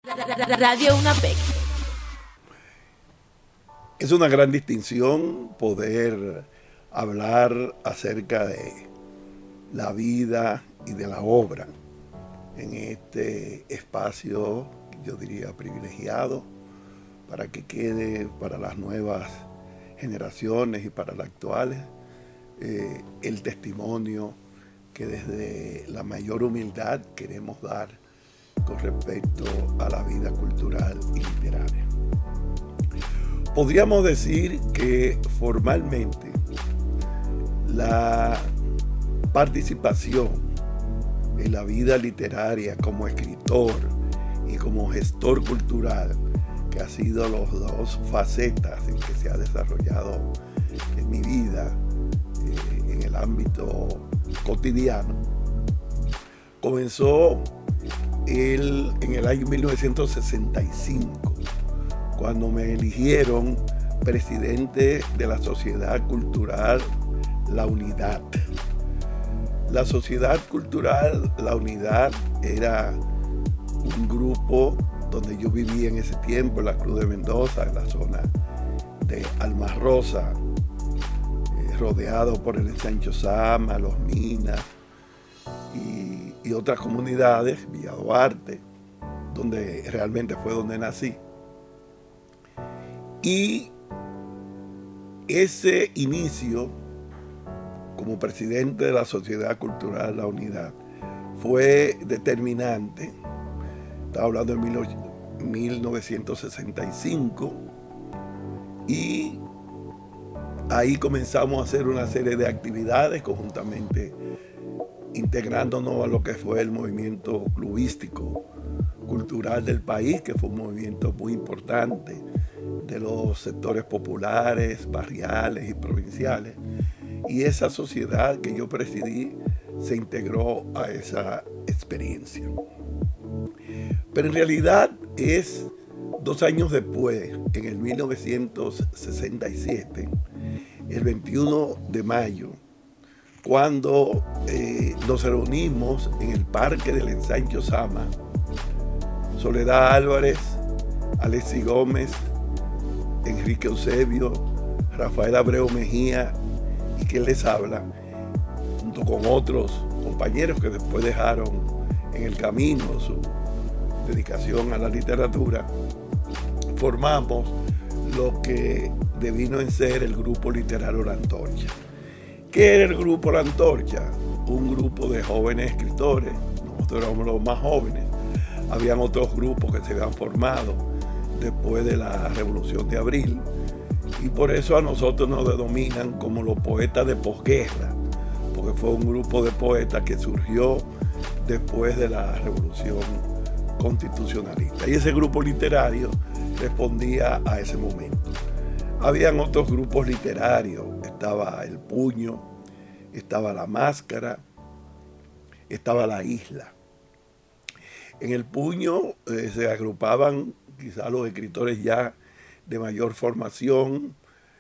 Radio UNAPEC. Es una gran distinción poder hablar acerca de la vida y de la obra en este espacio, yo diría privilegiado, para que quede para las nuevas generaciones y para las actuales el testimonio que desde la mayor humildad queremos dar con respecto a la vida cultural y literaria. Podríamos decir que formalmente la participación en la vida literaria como escritor y como gestor cultural, que ha sido las dos facetas en que se ha desarrollado en mi vida en el ámbito cotidiano, comenzó en el año 1965, cuando me eligieron presidente de la Sociedad Cultural La Unidad. La Sociedad Cultural La Unidad era un grupo donde yo vivía en ese tiempo, en la Cruz de Mendoza, en la zona de Almas Rosa, rodeado por el Ensancho Sama, Los Minas y otras comunidades, Villa Duarte, donde realmente fue donde nací. Y ese inicio como presidente de la Sociedad Cultural La Unidad fue determinante. Estaba hablando de 1965 y ahí comenzamos a hacer una serie de actividades conjuntamente, integrándonos a lo que fue el movimiento clubístico cultural del país, que fue un movimiento muy importante de los sectores populares, barriales y provinciales. Y esa sociedad que yo presidí se integró a esa experiencia. Pero en realidad es 2 años después, en el 1967, el 21 de mayo, cuando nos reunimos en el Parque del Ensancho Sama, Soledad Álvarez, Alexis Gómez, Enrique Eusebio, Rafael Abreu Mejía y quien les habla, junto con otros compañeros que después dejaron en el camino su dedicación a la literatura, formamos lo que devino en ser el Grupo Literario La Antorcha. ¿Qué era el Grupo La Antorcha? Un grupo de jóvenes escritores, nosotros éramos los más jóvenes. Habían otros grupos que se habían formado después de la Revolución de Abril, y por eso a nosotros nos denominan como los poetas de posguerra, porque fue un grupo de poetas que surgió después de la Revolución Constitucionalista. Y ese grupo literario respondía a ese momento. Habían otros grupos literarios, estaba El Puño, estaba La Máscara, estaba La Isla. En El Puño se agrupaban quizás los escritores ya de mayor formación,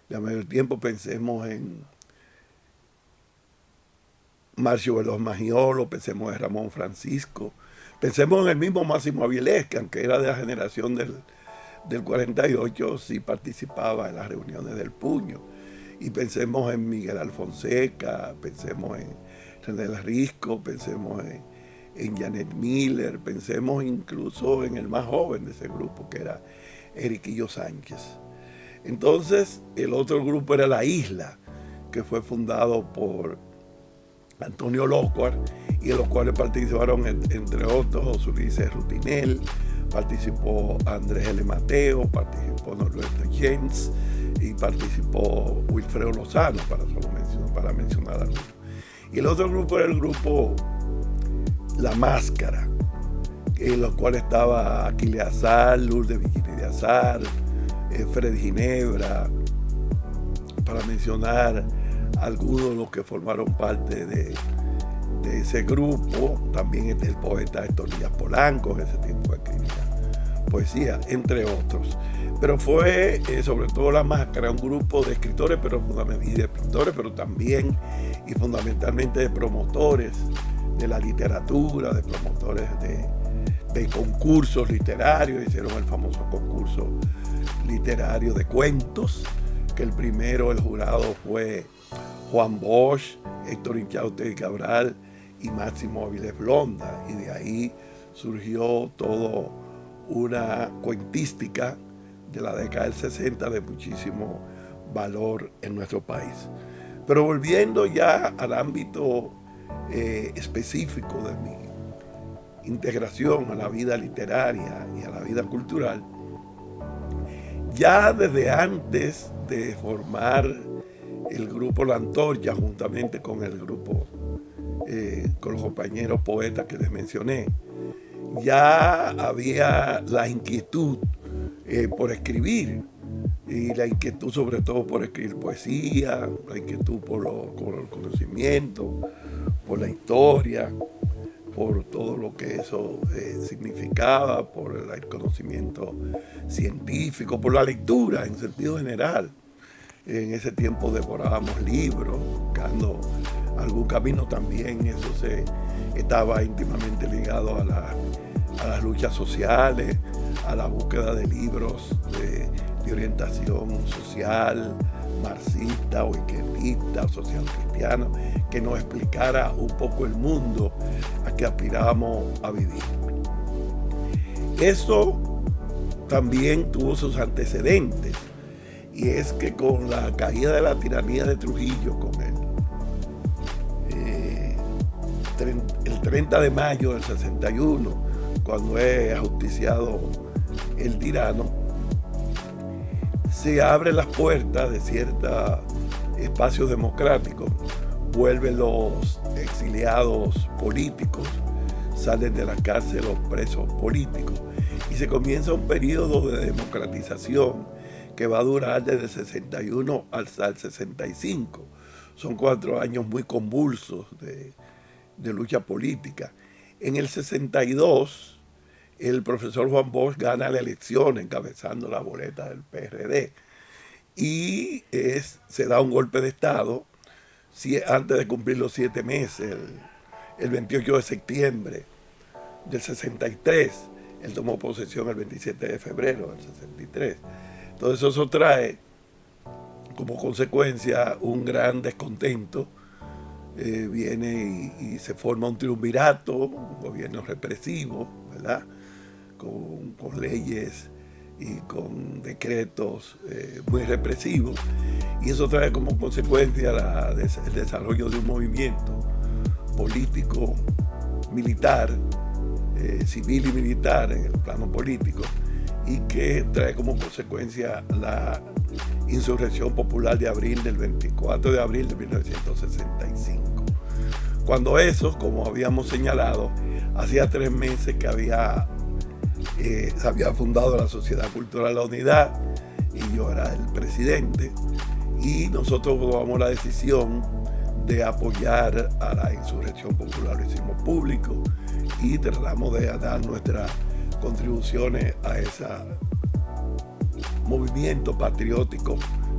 de mayor tiempo. Pensemos en Marcio Veloz Magiolo, pensemos en Ramón Francisco, pensemos en el mismo Máximo Avilés, que aunque era de la generación del 48, sí participaba en las reuniones del Puño. Y pensemos en Miguel Alfonseca, pensemos en René Risco, pensemos en Janet Miller, pensemos incluso en el más joven de ese grupo, que era Eriquillo Sánchez. Entonces, el otro grupo era La Isla, que fue fundado por Antonio Lócuar, y en los cuales participaron, entre otros, José Ulises Rutinel, participó Andrés L. Mateo, participó Norberto Jens y participó Wilfredo Lozano, para mencionar algunos. Y el otro grupo era el grupo La Máscara, en los cuales estaba Aquiles Azar, Lourdes Virginia de Azar, Fred Ginebra, para mencionar algunos de los que formaron parte de ese grupo. También el poeta Héctor Díaz Polanco, en ese tiempo escribía poesía, entre otros. Pero fue sobre todo La Máscara, un grupo de escritores, pero también y fundamentalmente de promotores de la literatura, de promotores de concursos literarios. Hicieron el famoso concurso literario de cuentos, que el primero, el jurado fue Juan Bosch, Héctor Inchaustegui Cabral y Máximo Avilés Blonda, y de ahí surgió toda una cuentística de la década del 60 de muchísimo valor en nuestro país. Pero volviendo ya al ámbito específico de mi integración a la vida literaria y a la vida cultural, ya desde antes de formar el grupo La Antorcha, juntamente con el grupo, con los compañeros poetas que les mencioné, ya había la inquietud por escribir, y la inquietud sobre todo por escribir poesía, la inquietud por el conocimiento, por la historia, por todo lo que eso significaba, por el conocimiento científico, por la lectura en sentido general. En ese tiempo devorábamos libros, buscando algún camino también. Eso estaba íntimamente ligado a las luchas sociales, a la búsqueda de libros de orientación social, marxista o izquierdista, social cristiano, que nos explicara un poco el mundo a que aspirábamos a vivir. Eso también tuvo sus antecedentes, y es que con la caída de la tiranía de Trujillo, con el 30 de mayo del 61, cuando es ajusticiado el tirano, se abren las puertas de ciertos espacios democráticos, vuelven los exiliados políticos, salen de la cárcel los presos políticos, y se comienza un periodo de democratización que va a durar desde el 61 hasta el 65. Son 4 años muy convulsos de lucha política. En el 62, el profesor Juan Bosch gana la elección encabezando la boleta del PRD, y se da un golpe de Estado antes de cumplir los 7 meses, el 28 de septiembre del 63. Él tomó posesión el 27 de febrero del 63. Entonces eso trae como consecuencia un gran descontento. Viene y se forma un triunvirato, un gobierno represivo, ¿verdad? Con leyes y con decretos muy represivos, y eso trae como consecuencia el desarrollo de un movimiento político, militar, civil y militar en el plano político, y que trae como consecuencia la insurrección popular de abril, del 24 de abril de 1965. Cuando eso, como habíamos señalado, hacía 3 meses que se había fundado la Sociedad Cultural La Unidad, y yo era el presidente, y nosotros tomamos la decisión de apoyar a la insurrección popular. Lo hicimos público y tratamos de dar nuestras contribuciones a ese movimiento patriótico.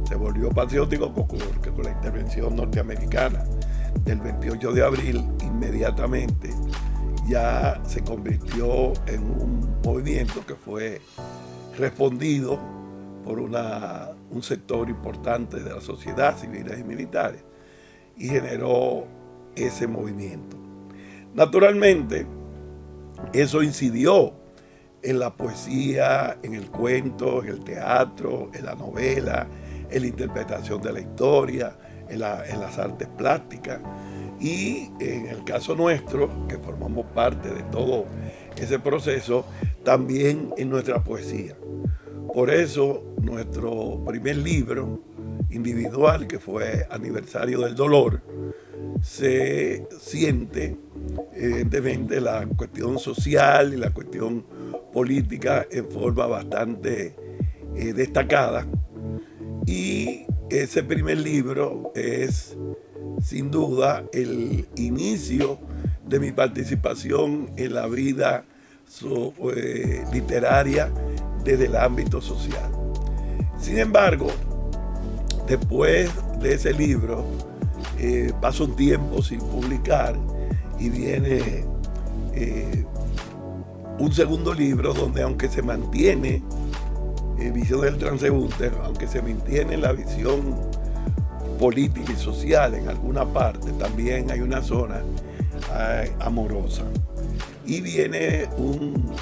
Se volvió patriótico porque con la intervención norteamericana del 28 de abril, inmediatamente ya se convirtió en un movimiento que fue respondido por un sector importante de la sociedad, civiles y militares, y generó ese movimiento. Naturalmente, eso incidió en la poesía, en el cuento, en el teatro, en la novela, en la interpretación de la historia, en las artes plásticas, y en el caso nuestro, que formamos parte de todo ese proceso, también en nuestra poesía. Por eso nuestro primer libro individual, que fue Aniversario del Dolor, se siente evidentemente la cuestión social y la cuestión política en forma bastante destacada, y ese primer libro es sin duda el inicio de mi participación en la vida literaria desde el ámbito social. Sin embargo, después de ese libro pasa un tiempo sin publicar, y viene un segundo libro donde, aunque se mantiene Visión del Transeúnte, aunque se mantiene la visión política y social en alguna parte, también hay una zona amorosa. Y viene un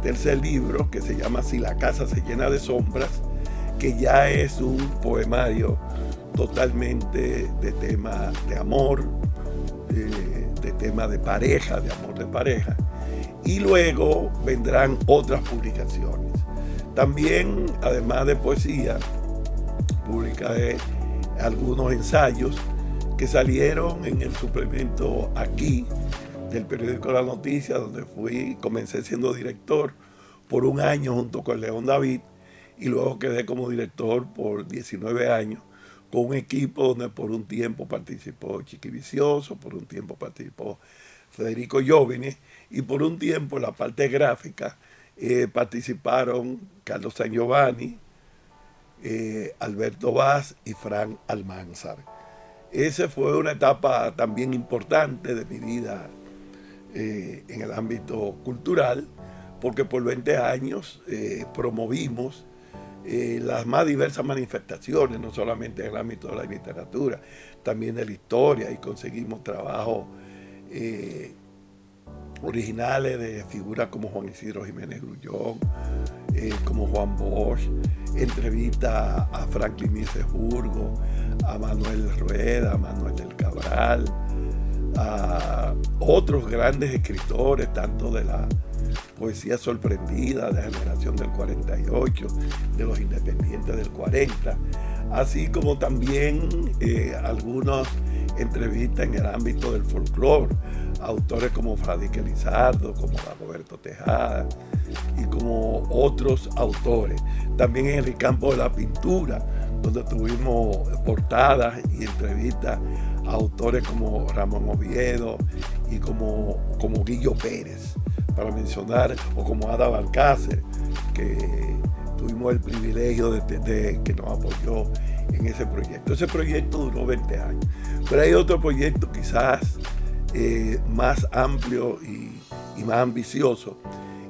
tercer libro que se llama Si la casa se llena de sombras, que ya es un poemario totalmente de tema de amor, de tema de pareja, de amor de pareja. Y luego vendrán otras publicaciones. También, además de poesía, publicaré algunos ensayos que salieron en el suplemento Aquí del periódico La Noticia, donde comencé siendo director por un año junto con León David, y luego quedé como director por 19 años con un equipo donde por un tiempo participó Chiqui Vicioso, por un tiempo participó Federico Jóvenes, y por un tiempo en la parte gráfica participaron Carlos San Giovanni, Alberto Vaz y Fran Almanzar. Esa fue una etapa también importante de mi vida en el ámbito cultural, porque por 20 años promovimos las más diversas manifestaciones, no solamente en el ámbito de la literatura, también de la historia, y conseguimos trabajos originales de figuras como Juan Isidro Jiménez Grullón, como Juan Bosch, entrevistas a Franklin Miesburgo, a Manuel Rueda, a Manuel del Cabral, a otros grandes escritores, tanto de la poesía sorprendida, de la generación del 48, de los independientes del 40, así como también algunas entrevistas en el ámbito del folclore, autores como Fradique Lizardo, como Roberto Tejada y como otros autores. También en el campo de la pintura, donde tuvimos portadas y entrevistas a autores como Ramón Oviedo y como Guillo Pérez, para mencionar, o como Ada Balcácer, que tuvimos el privilegio de que nos apoyó en ese proyecto. Ese proyecto duró 20 años. Pero hay otro proyecto quizás más amplio y más ambicioso,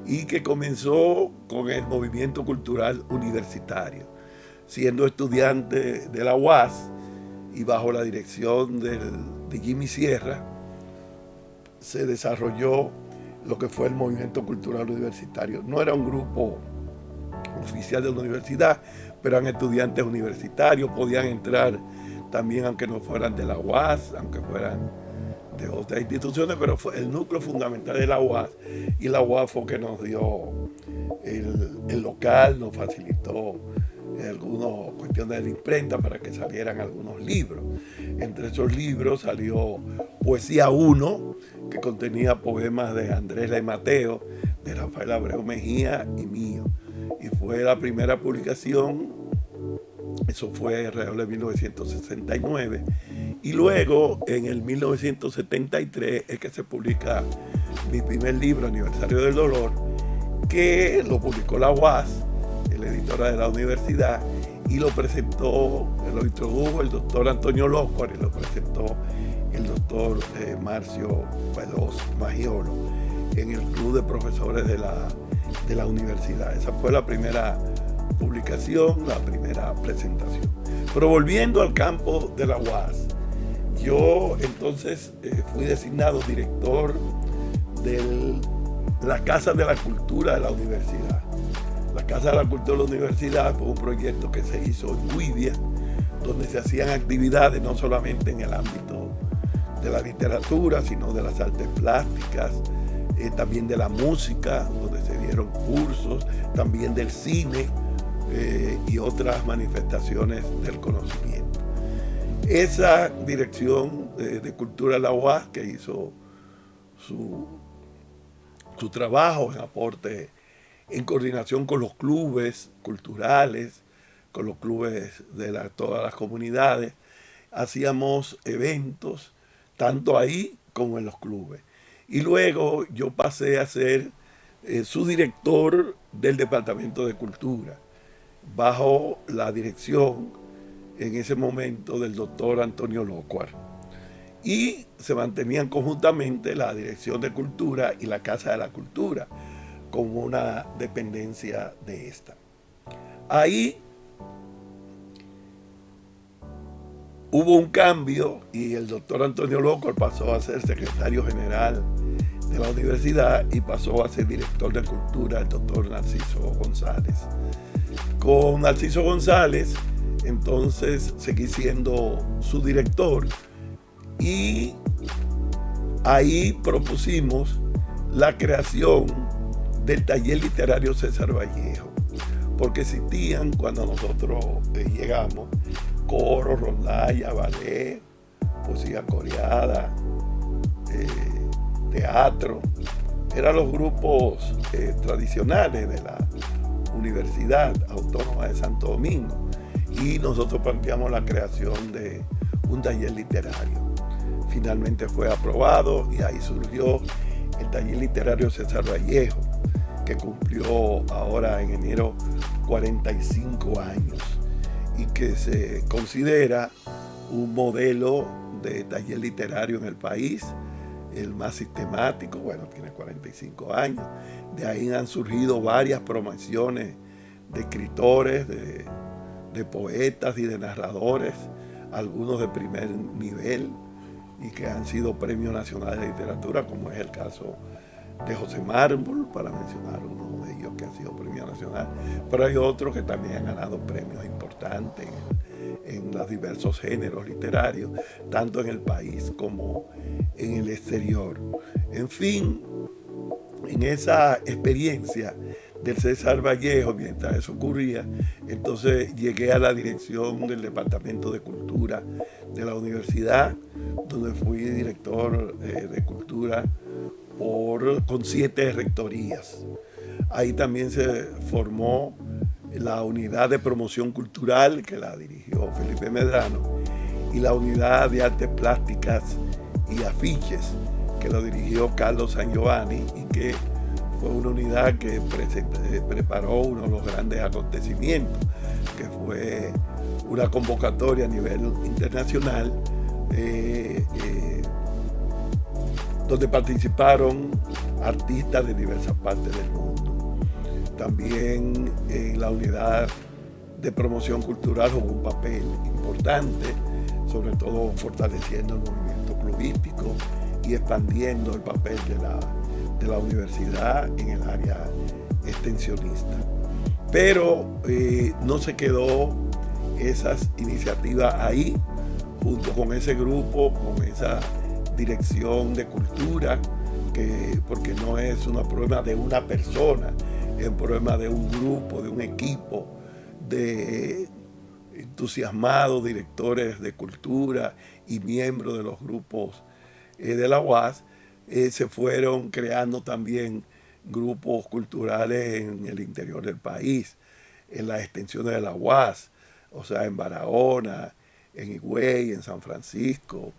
y que comenzó con el movimiento cultural universitario. Siendo estudiante de la UAS y bajo la dirección de Jimmy Sierra, se desarrolló lo que fue el movimiento cultural universitario. No era un grupo oficial de la universidad, pero eran estudiantes universitarios, podían entrar también aunque no fueran de la UAS, aunque fueran de otras instituciones, pero fue el núcleo fundamental de la UAS, y la UAS fue que nos dio el local, nos facilitó algunas cuestiones de la imprenta para que salieran algunos libros. Entre esos libros salió Poesía 1, que contenía poemas de Andrés Le Mateo, de Rafael Abreu Mejía y mío. Y fue la primera publicación, eso fue alrededor de 1969. Y luego, en el 1973, es que se publica mi primer libro, Aniversario del Dolor, que lo publicó la UAS, la editora de la universidad, y lo introdujo el doctor Antonio López y lo presentó el doctor Marcio Veloz Magiolo en el club de profesores de la universidad. Esa fue la primera publicación, la primera presentación. Pero volviendo al campo de la UAS, yo entonces fui designado director de la Casa de la Cultura de la universidad. La Casa de la Cultura de la universidad fue un proyecto que se hizo en Guivia, donde se hacían actividades no solamente en el ámbito de la literatura, sino de las artes plásticas, también de la música, donde se dieron cursos, también del cine y otras manifestaciones del conocimiento. Esa dirección de Cultura de la UAS, que hizo su trabajo en aporte, en coordinación con los clubes culturales, con los clubes de todas las comunidades, hacíamos eventos, tanto ahí como en los clubes. Y luego yo pasé a ser subdirector del Departamento de Cultura, bajo la dirección en ese momento del doctor Antonio López. Y se mantenían conjuntamente la Dirección de Cultura y la Casa de la Cultura, como una dependencia de esta. Ahí hubo un cambio y el doctor Antonio Locor pasó a ser secretario general de la universidad y pasó a ser director de cultura el doctor Narciso González. Con Narciso González, entonces seguí siendo su director y ahí propusimos la creación del taller literario César Vallejo, porque existían cuando nosotros llegamos coro, rondalla, ballet, poesía coreada, teatro. Eran los grupos tradicionales de la Universidad Autónoma de Santo Domingo y nosotros planteamos la creación de un taller literario. Finalmente fue aprobado y ahí surgió el taller literario César Vallejo, que cumplió ahora en enero 45 años y que se considera un modelo de taller literario en el país, el más sistemático. Bueno, tiene 45 años. De ahí han surgido varias promociones de escritores, de poetas y de narradores, algunos de primer nivel y que han sido premios nacionales de literatura, como es el caso de José Mármol, para mencionar uno de ellos que ha sido premio nacional, pero hay otros que también han ganado premios importantes en los diversos géneros literarios, tanto en el país como en el exterior. En fin, en esa experiencia del César Vallejo, mientras eso ocurría, entonces llegué a la dirección del Departamento de Cultura de la universidad, donde fui director de cultura con 7 rectorías. Ahí también se formó la unidad de promoción cultural, que la dirigió Felipe Medrano, y la unidad de artes plásticas y afiches, que lo dirigió Carlos San Giovanni, y que fue una unidad que preparó uno de los grandes acontecimientos, que fue una convocatoria a nivel internacional, donde participaron artistas de diversas partes del mundo. También en la unidad de promoción cultural jugó un papel importante, sobre todo fortaleciendo el movimiento clubístico y expandiendo el papel de la universidad en el área extensionista. Pero no se quedó esas iniciativas ahí, junto con ese grupo, con esa dirección de cultura, porque no es un problema de una persona, es un problema de un grupo, de un equipo de entusiasmados directores de cultura y miembros de los grupos de la UAS. Se fueron creando también grupos culturales en el interior del país, en las extensiones de la UAS, o sea, en Barahona, en Higüey, en San Francisco,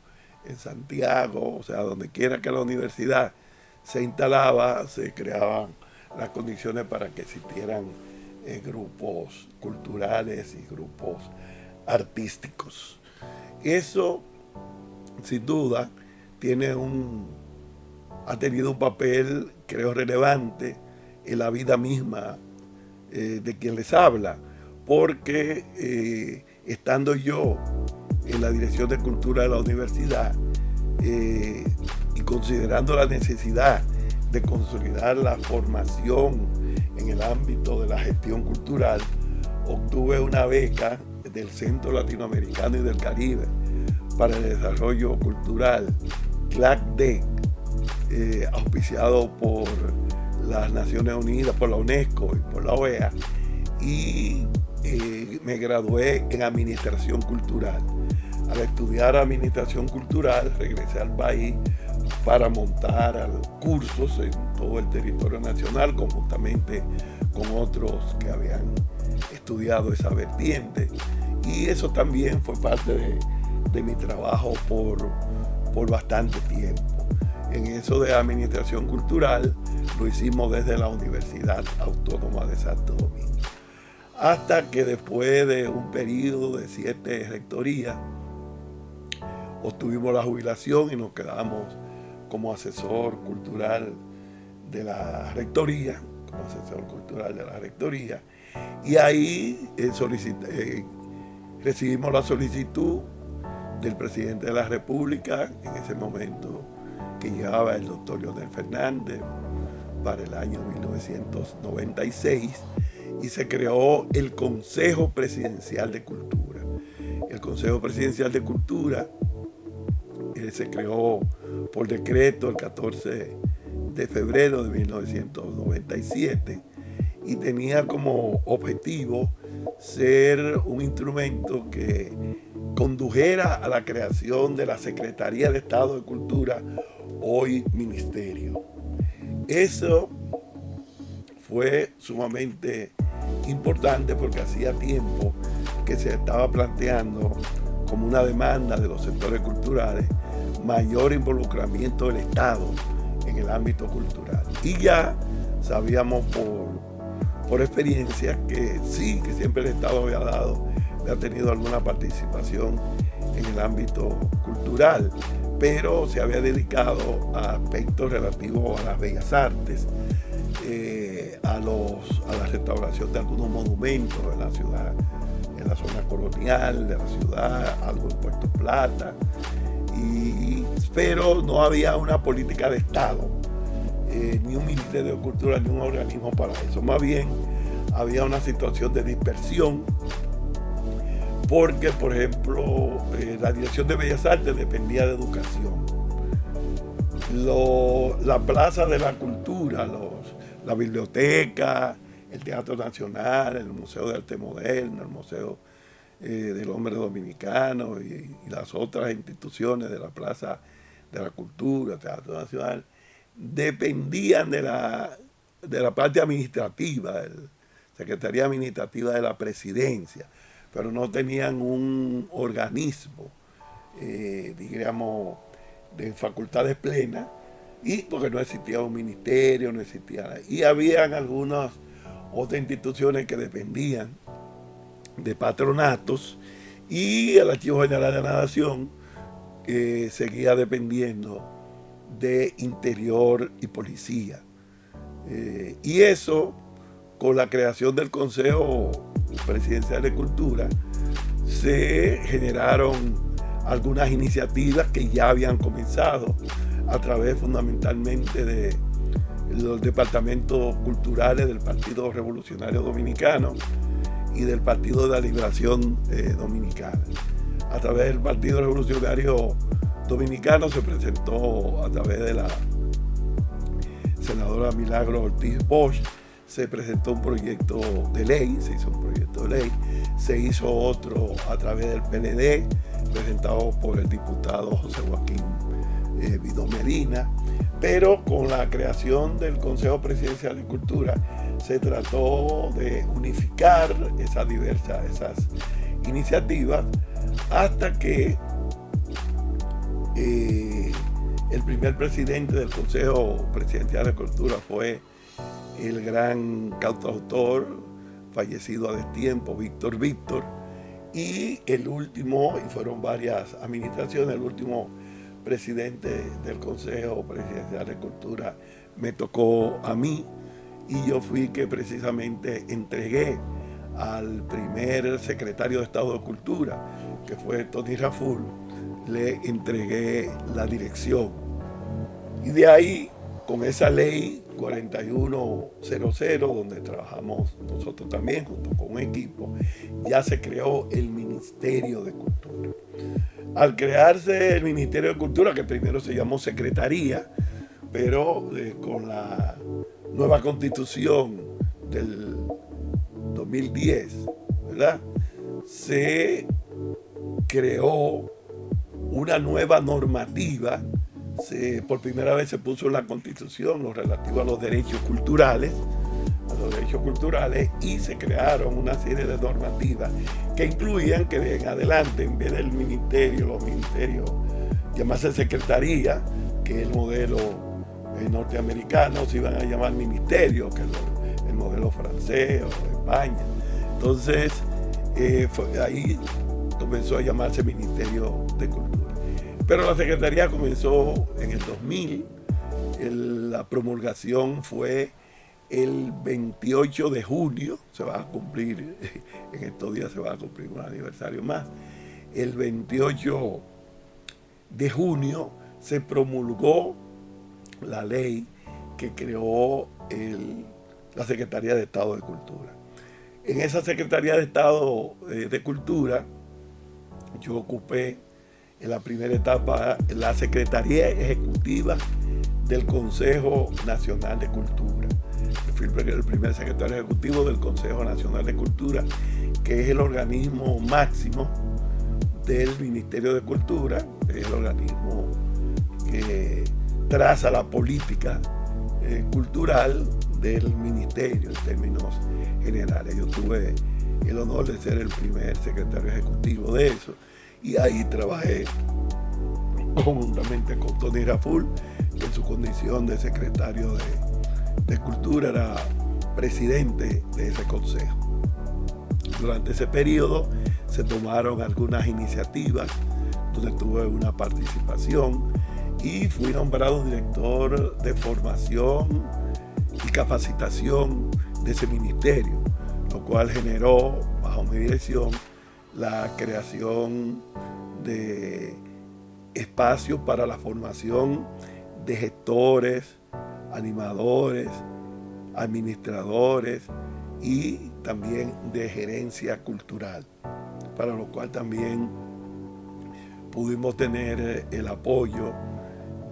en Santiago, o sea, donde quiera que la universidad se instalaba, se creaban las condiciones para que existieran grupos culturales y grupos artísticos. Eso, sin duda, ha tenido un papel, creo, relevante en la vida misma de quien les habla, porque estando yo en la Dirección de Cultura de la universidad y considerando la necesidad de consolidar la formación en el ámbito de la gestión cultural, obtuve una beca del Centro Latinoamericano y del Caribe para el Desarrollo Cultural, CLACD, auspiciado por las Naciones Unidas, por la UNESCO y por la OEA, y me gradué en Administración Cultural. Al estudiar Administración Cultural, regresé al país para montar cursos en todo el territorio nacional, conjuntamente con otros que habían estudiado esa vertiente. Y eso también fue parte de mi trabajo por bastante tiempo. En eso de Administración Cultural lo hicimos desde la Universidad Autónoma de Santo Domingo. Hasta que después de un periodo de 7 rectorías, obtuvimos la jubilación y nos quedamos como asesor cultural de la rectoría, como asesor cultural de la rectoría, y ahí recibimos la solicitud del presidente de la República, en ese momento que llegaba el doctor Leonel Fernández, para el año 1996, y se creó el Consejo Presidencial de Cultura. El Consejo Presidencial de Cultura se creó por decreto el 14 de febrero de 1997 y tenía como objetivo ser un instrumento que condujera a la creación de la Secretaría de Estado de Cultura, hoy Ministerio. Eso fue sumamente importante porque hacía tiempo que se estaba planteando como una demanda de los sectores culturales mayor involucramiento del Estado en el ámbito cultural. Y ya sabíamos por experiencia que sí, que siempre el Estado había tenido alguna participación en el ámbito cultural, pero se había dedicado a aspectos relativos a las bellas artes, a la restauración de algunos monumentos en la ciudad, en la zona colonial de la ciudad, algo en Puerto Plata, pero no había una política de Estado, ni un Ministerio de Cultura, ni un organismo para eso. Más bien había una situación de dispersión, porque, por ejemplo, la Dirección de Bellas Artes dependía de Educación. La Plaza de la Cultura, la biblioteca, el Teatro Nacional, el Museo de Arte Moderno, el Museo del Hombre Dominicano y las otras instituciones de la Plaza de la Cultura, Teatro Nacional, dependían de la parte administrativa, de la Secretaría Administrativa de la Presidencia, pero no tenían un organismo, digamos, de facultades plenas, y porque no existía un ministerio, no existía. Y habían algunas otras instituciones que dependían de patronatos, y el Archivo General de la Nación seguía dependiendo de Interior y Policía. Y eso, con la creación del Consejo Presidencial de Cultura, se generaron algunas iniciativas que ya habían comenzado a través fundamentalmente de los departamentos culturales del Partido Revolucionario Dominicano y del Partido de la Liberación Dominicana. A través del Partido Revolucionario Dominicano se presentó, a través de la senadora Milagro Ortiz Bosch, se presentó un proyecto de ley, se hizo un proyecto de ley, se hizo otro a través del PLD, presentado por el diputado José Joaquín Vidó Medina, pero con la creación del Consejo Presidencial de Cultura se trató de unificar esas iniciativas hasta que el primer presidente del Consejo Presidencial de Cultura fue el gran cantautor fallecido a destiempo, Víctor, y el último, y fueron varias administraciones, el último presidente del Consejo Presidencial de Cultura me tocó a mí, y yo fui que precisamente entregué al primer secretario de Estado de Cultura, que fue Tony Raful, le entregué la dirección. Y de ahí, con esa ley 4100, donde trabajamos nosotros también junto con un equipo, ya se creó el Ministerio de Cultura. Al crearse el Ministerio de Cultura, que primero se llamó Secretaría, pero con la nueva Constitución del 2010, ¿verdad?, se creó una nueva normativa. Por primera vez se puso en la Constitución lo relativo a los derechos culturales, y se crearon una serie de normativas que incluían que en adelante, en vez del ministerio, los ministerios llamarse secretaría, que es el modelo norteamericano, se iban a llamar ministerio, que es el modelo francés o de España. Entonces, ahí comenzó a llamarse Ministerio de Cultura. Pero la Secretaría comenzó en el 2000, la promulgación fue El 28 de junio se va a cumplir, en estos días se va a cumplir un aniversario más. El 28 de junio se promulgó la ley que creó la Secretaría de Estado de Cultura. En esa Secretaría de Estado de Cultura yo ocupé en la primera etapa la Secretaría Ejecutiva del Consejo Nacional de Cultura. Fui el primer secretario ejecutivo del Consejo Nacional de Cultura, que es el organismo máximo del Ministerio de Cultura, es el organismo que traza la política cultural del ministerio en términos generales. Yo tuve el honor de ser el primer secretario ejecutivo de eso y ahí trabajé conjuntamente con Tony Raful, que en su condición de secretario de Cultura era presidente de ese consejo. Durante ese periodo se tomaron algunas iniciativas donde tuve una participación y fui nombrado director de formación y capacitación de ese ministerio, lo cual generó, bajo mi dirección, la creación de espacios para la formación de gestores, animadores, administradores y también de gerencia cultural, para lo cual también pudimos tener el apoyo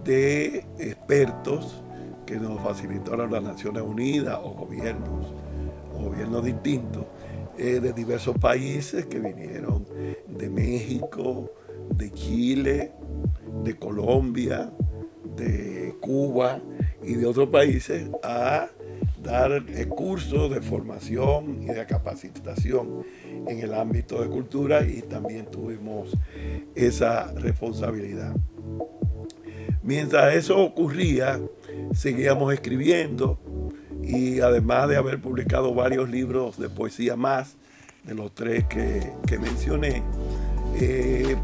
de expertos que nos facilitaron las Naciones Unidas o gobiernos distintos de diversos países que vinieron de México, de Chile, de Colombia, de Cuba y de otros países a dar cursos de formación y de capacitación en el ámbito de cultura, y también tuvimos esa responsabilidad. Mientras eso ocurría, seguíamos escribiendo, y además de haber publicado varios libros de poesía más, de los 3 que mencioné,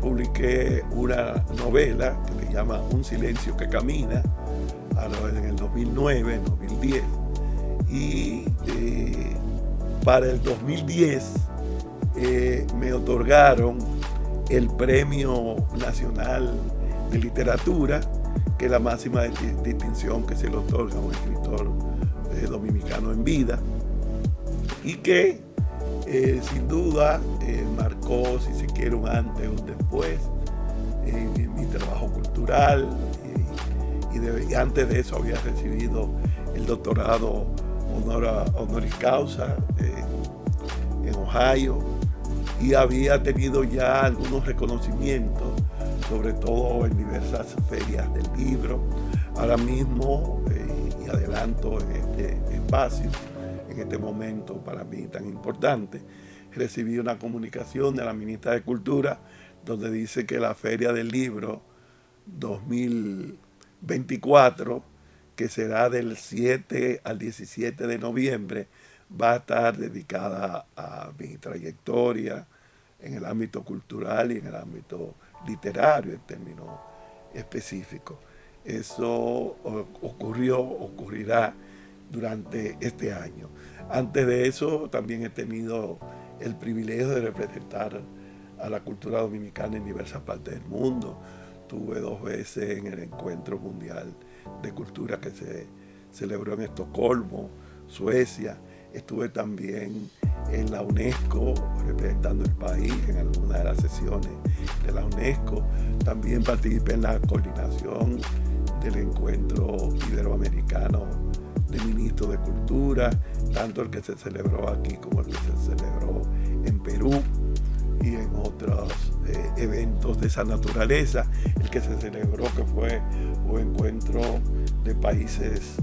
publiqué una novela que se llama Un silencio que camina, en el 2009, en 2010, y para el 2010 me otorgaron el Premio Nacional de Literatura, que es la máxima distinción que se le otorga a un escritor dominicano en vida, y que sin duda marcó, si se quiere, un antes y un después en mi trabajo cultural, y antes de eso había recibido el doctorado honoris causa en Ohio, y había tenido ya algunos reconocimientos, sobre todo en diversas ferias del libro. Ahora mismo, y adelanto en este espacio, en este momento para mí tan importante, recibí una comunicación de la ministra de Cultura donde dice que la Feria del Libro 2024, que será del 7 al 17 de noviembre, va a estar dedicada a mi trayectoria en el ámbito cultural y en el ámbito literario en términos específicos. Eso ocurrirá durante este año. Antes de eso también he tenido el privilegio de representar a la cultura dominicana en diversas partes del mundo. Estuve 2 veces en el Encuentro Mundial de Cultura que se celebró en Estocolmo, Suecia. Estuve también en la UNESCO representando el país en algunas de las sesiones de la UNESCO. También participé en la coordinación del Encuentro Iberoamericano de Ministros de Cultura, tanto el que se celebró aquí como el que se celebró en Perú, y en otros eventos de esa naturaleza. El que se celebró, que fue un encuentro de países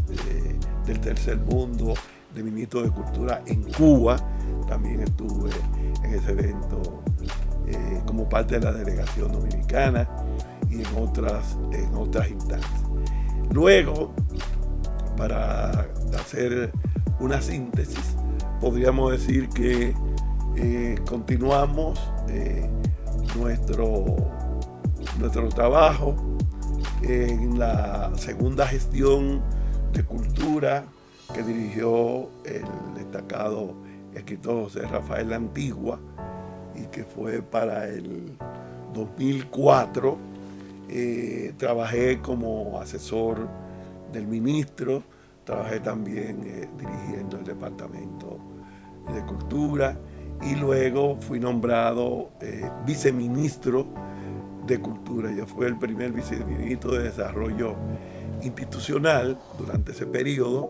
del tercer mundo, de ministros de Cultura en Cuba, también estuve en ese evento como parte de la delegación dominicana, y en otras instancias. Luego, para hacer una síntesis, podríamos decir que continuamos nuestro trabajo en la segunda gestión de cultura que dirigió el destacado escritor José Rafael Antigua, y que fue para el 2004. Trabajé como asesor del ministro, trabajé también dirigiendo el Departamento de Cultura, y luego fui nombrado viceministro de Cultura. Yo fui el primer viceministro de Desarrollo Institucional durante ese periodo,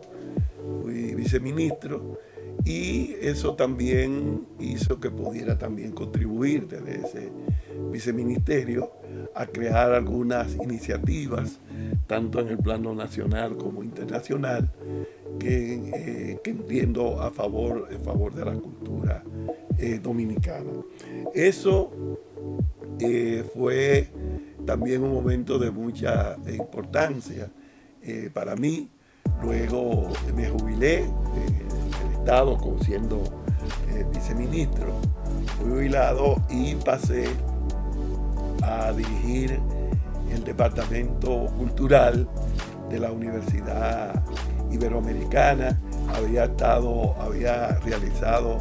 fui viceministro, y eso también hizo que pudiera también contribuir desde ese viceministerio a crear algunas iniciativas, tanto en el plano nacional como internacional, que entiendo en favor de la cultura dominicana. Eso fue también un momento de mucha importancia para mí. Luego me jubilé en el Estado como siendo viceministro. Fui jubilado y pasé a dirigir el Departamento Cultural de la Universidad Iberoamericana. Había realizado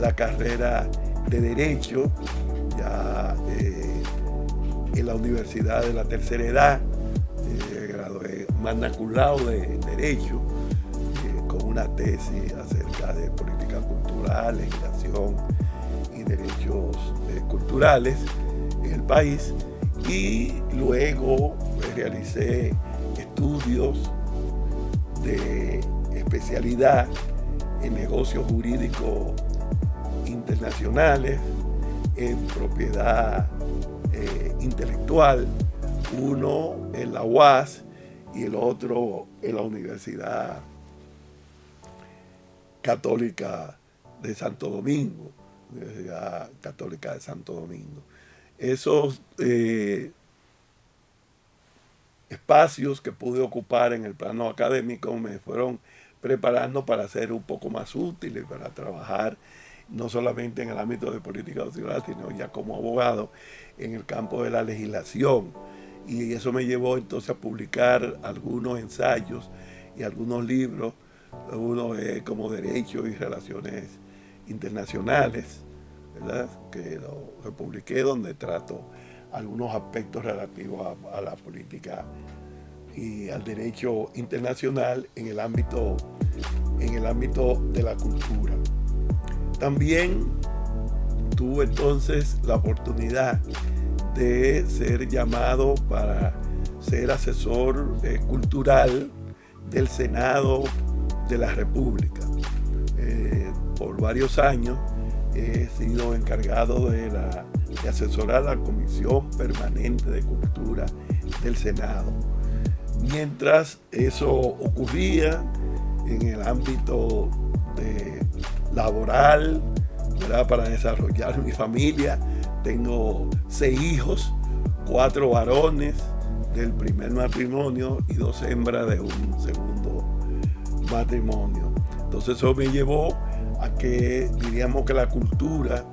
la carrera de Derecho ya en la Universidad de la Tercera Edad. Gradué magna cum laude en Derecho con una tesis acerca de política cultural, legislación y derechos culturales en el país, y luego realicé estudios de especialidad en negocios jurídicos internacionales, en propiedad intelectual, uno en la UAS y el otro en la Universidad Católica de Santo Domingo, Universidad Católica de Santo Domingo. Esos espacios que pude ocupar en el plano académico me fueron preparando para ser un poco más útiles, para trabajar no solamente en el ámbito de política nacional, sino ya como abogado en el campo de la legislación. Y eso me llevó entonces a publicar algunos ensayos y algunos libros. Uno es como Derecho y Relaciones Internacionales, ¿verdad?, que lo publiqué, donde trato algunos aspectos relativos a la política y al derecho internacional en el ámbito de la cultura. También tuve entonces la oportunidad de ser llamado para ser asesor cultural del Senado de la República. Por varios años he sido encargado de asesorar a la Comisión Permanente de Cultura del Senado. Mientras eso ocurría en el ámbito laboral, ¿verdad?, para desarrollar mi familia, tengo 6 hijos, 4 varones del primer matrimonio y 2 hembras de un segundo matrimonio. Entonces eso me llevó a que diríamos que la cultura,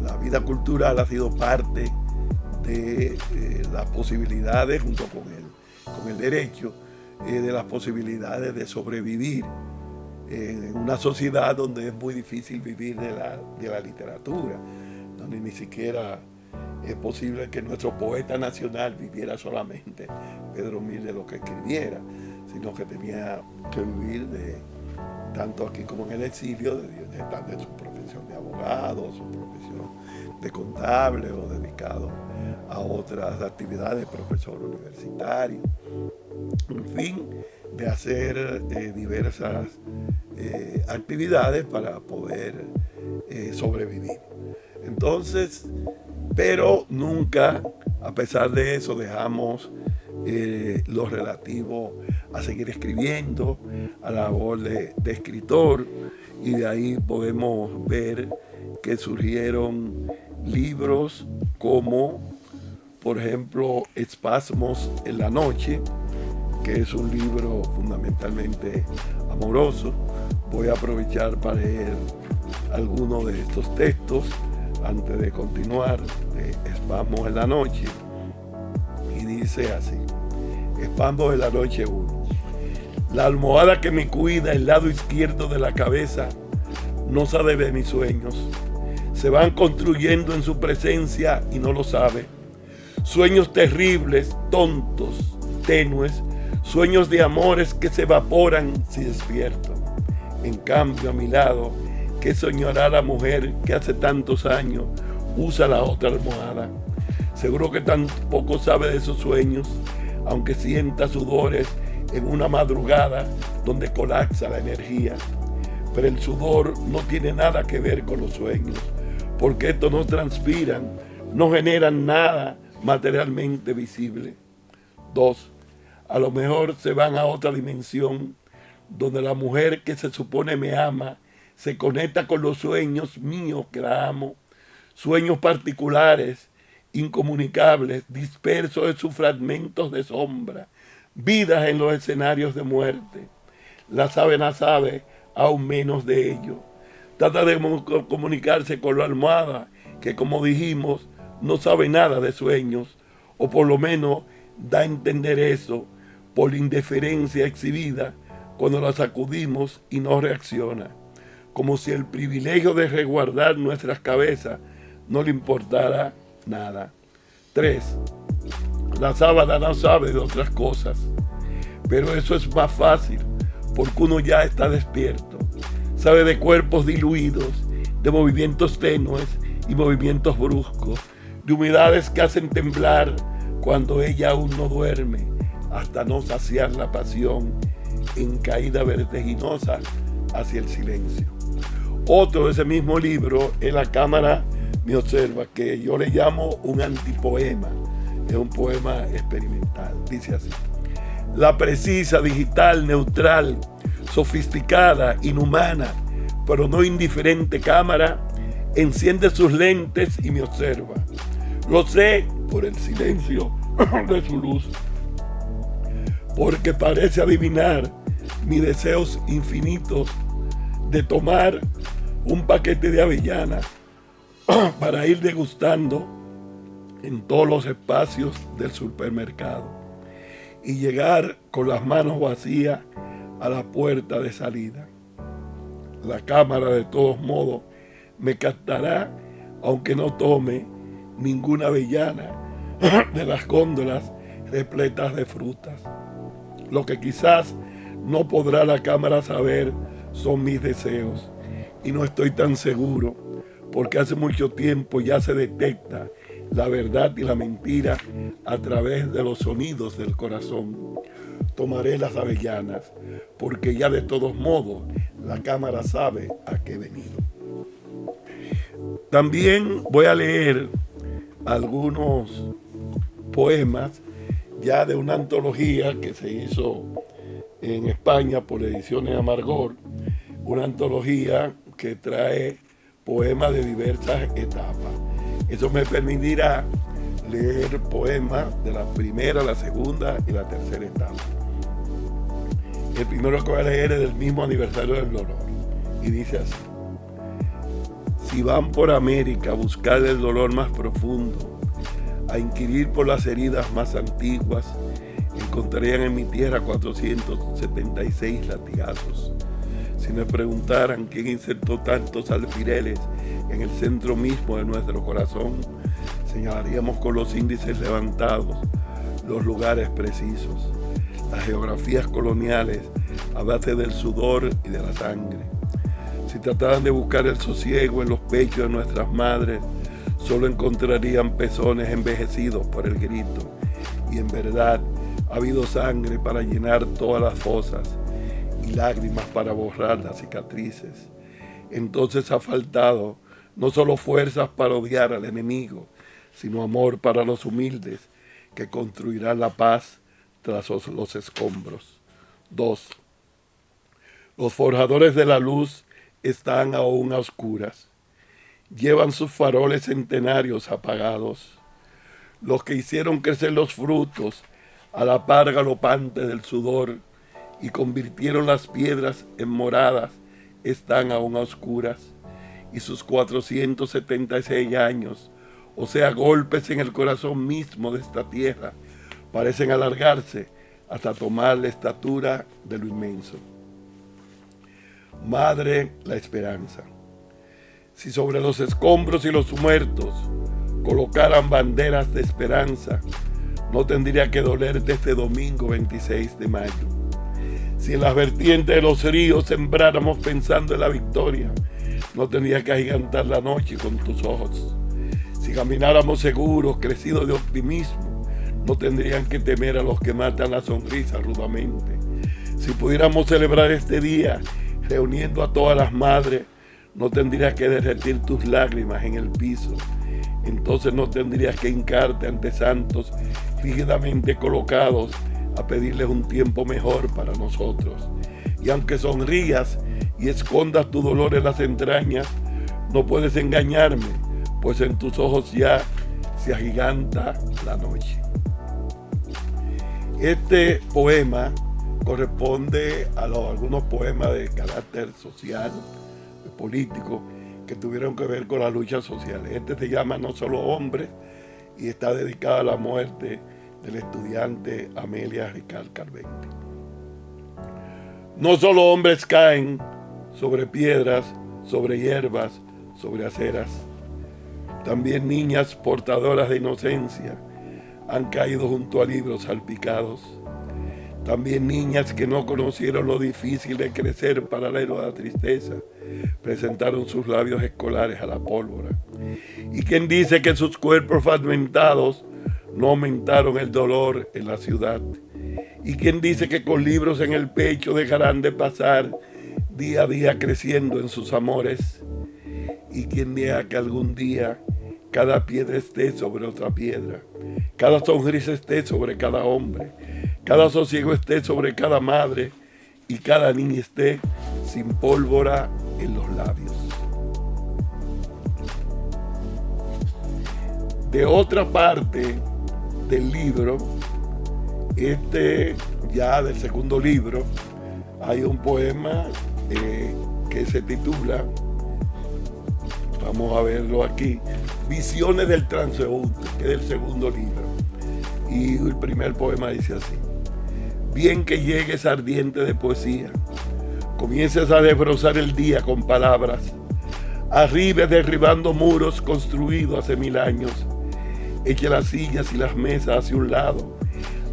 la vida cultural ha sido parte de las posibilidades, junto con el derecho, de las posibilidades de sobrevivir en una sociedad donde es muy difícil vivir de la literatura, donde ni siquiera es posible que nuestro poeta nacional viviera solamente Pedro Mil de lo que escribiera, sino que tenía que vivir tanto aquí como en el exilio, de su profesión de abogado, su profesión de contable, o dedicado a otras actividades, profesor universitario, en fin, de hacer diversas actividades para poder sobrevivir. Entonces, pero nunca, a pesar de eso, dejamos lo relativo a seguir escribiendo, a la labor de escritor, y de ahí podemos ver que surgieron libros como, por ejemplo, Espasmos en la noche, que es un libro fundamentalmente amoroso. Voy a aprovechar para leer algunos de estos textos antes de continuar, de Espasmos en la noche, y dice así: Espasmos en la noche 1. La almohada que me cuida el lado izquierdo de la cabeza no sabe de mis sueños. Se van construyendo en su presencia y no lo sabe. Sueños terribles, tontos, tenues, sueños de amores que se evaporan si despierto. En cambio, a mi lado, ¿qué soñará la mujer que hace tantos años usa la otra almohada? Seguro que tampoco sabe de esos sueños, aunque sienta sudores en una madrugada donde colapsa la energía. Pero el sudor no tiene nada que ver con los sueños, porque estos no transpiran, no generan nada materialmente visible. 2. A lo mejor se van a otra dimensión, donde la mujer que se supone me ama, se conecta con los sueños míos que la amo, sueños particulares, incomunicables, dispersos en sus fragmentos de sombra, vidas en los escenarios de muerte. La sábana sabe aún menos de ello. Trata de comunicarse con la almohada, que como dijimos, no sabe nada de sueños, o por lo menos da a entender eso por la indiferencia exhibida cuando la sacudimos y no reacciona, como si el privilegio de resguardar nuestras cabezas no le importara nada. 3. La sábana no sabe de otras cosas, pero eso es más fácil, porque uno ya está despierto. Sabe de cuerpos diluidos, de movimientos tenues y movimientos bruscos, de humedades que hacen temblar cuando ella aún no duerme, hasta no saciar la pasión en caída vertiginosa hacia el silencio. Otro de ese mismo libro, En la cámara me observa, que yo le llamo un antipoema, es un poema experimental. Dice así: la precisa, digital, neutral, sofisticada, inhumana, pero no indiferente cámara, enciende sus lentes y me observa. Lo sé por el silencio de su luz, porque parece adivinar mis deseos infinitos de tomar un paquete de avellanas para ir degustando en todos los espacios del supermercado y llegar con las manos vacías a la puerta de salida. La cámara, de todos modos, me captará aunque no tome ninguna avellana de las góndolas repletas de frutas. Lo que quizás no podrá la cámara saber son mis deseos, y no estoy tan seguro, porque hace mucho tiempo ya se detecta la verdad y la mentira a través de los sonidos del corazón. Tomaré las avellanas, porque ya de todos modos la cámara sabe a qué he venido. También voy a leer algunos poemas ya de una antología que se hizo en España por Ediciones Amargor, una antología que trae poemas de diversas etapas. Eso me permitirá leer poemas de la primera, la segunda y la tercera etapa. El primero que voy a leer es del mismo aniversario del dolor, y dice así: si van por América a buscar el dolor más profundo, a inquirir por las heridas más antiguas, encontrarían en mi tierra 476 latigazos. Si me preguntaran quién insertó tantos alfileres en el centro mismo de nuestro corazón, señalaríamos con los índices levantados los lugares precisos, las geografías coloniales a base del sudor y de la sangre. Si trataran de buscar el sosiego en los pechos de nuestras madres, solo encontrarían pezones envejecidos por el grito, y en verdad ha habido sangre para llenar todas las fosas y lágrimas para borrar las cicatrices. Entonces ha faltado no solo fuerzas para odiar al enemigo, sino amor para los humildes que construirán la paz tras los escombros. 2. Los forjadores de la luz están aún a oscuras. Llevan sus faroles centenarios apagados. Los que hicieron crecer los frutos a la par galopante del sudor y convirtieron las piedras en moradas están aún a oscuras, y sus 476 años, o sea, golpes en el corazón mismo de esta tierra, parecen alargarse hasta tomar la estatura de lo inmenso. Madre, la esperanza. Si sobre los escombros y los muertos colocaran banderas de esperanza, no tendría que dolerte este domingo 26 de mayo. Si en las vertientes de los ríos sembráramos pensando en la victoria, no tendría que agigantar la noche con tus ojos. Si camináramos seguros, crecidos de optimismo, no tendrían que temer a los que matan la sonrisa rudamente. Si pudiéramos celebrar este día reuniendo a todas las madres, no tendrías que derretir tus lágrimas en el piso. Entonces no tendrías que hincarte ante santos rígidamente colocados a pedirles un tiempo mejor para nosotros. Y aunque sonrías y escondas tu dolor en las entrañas, no puedes engañarme, pues en tus ojos ya se agiganta la noche. Este poema corresponde a algunos poemas de carácter social, político, que tuvieron que ver con las luchas sociales. Este se llama No Solo Hombres y está dedicado a la muerte del estudiante Amelia Ricard Carvente. No solo hombres caen sobre piedras, sobre hierbas, sobre aceras. También niñas portadoras de inocencia han caído junto a libros salpicados. También niñas que no conocieron lo difícil de crecer paralelo a la tristeza, presentaron sus labios escolares a la pólvora. ¿Y quién dice que sus cuerpos fragmentados no aumentaron el dolor en la ciudad? ¿Y quién dice que con libros en el pecho dejarán de pasar día a día creciendo en sus amores? ¿Y quién diga que algún día cada piedra esté sobre otra piedra, cada sonrisa esté sobre cada hombre, cada sosiego esté sobre cada madre y cada niña esté sin pólvora en los labios? De otra parte del libro, ya del segundo libro, hay un poema que se titula, vamos a verlo aquí, Visiones del transeúnte, que es del segundo libro. Y el primer poema dice así: bien que llegues ardiente de poesía, comiences a desbrozar el día con palabras, arribes derribando muros construidos hace 1000 años, eche las sillas y las mesas hacia un lado,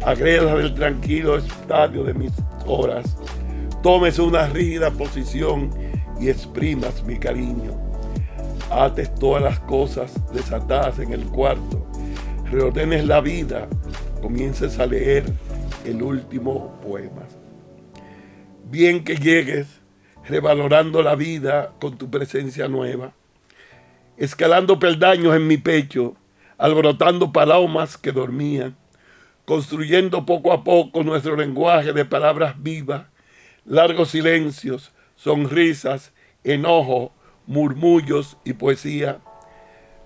agreda del tranquilo estadio de mis horas, tomes una rígida posición y exprimas mi cariño, ates todas las cosas desatadas en el cuarto, reordenes la vida, comiences a leer el último poema. Bien que llegues revalorando la vida con tu presencia nueva, escalando peldaños en mi pecho, alborotando palomas que dormían, construyendo poco a poco nuestro lenguaje de palabras vivas, largos silencios, sonrisas, enojo, murmullos y poesía.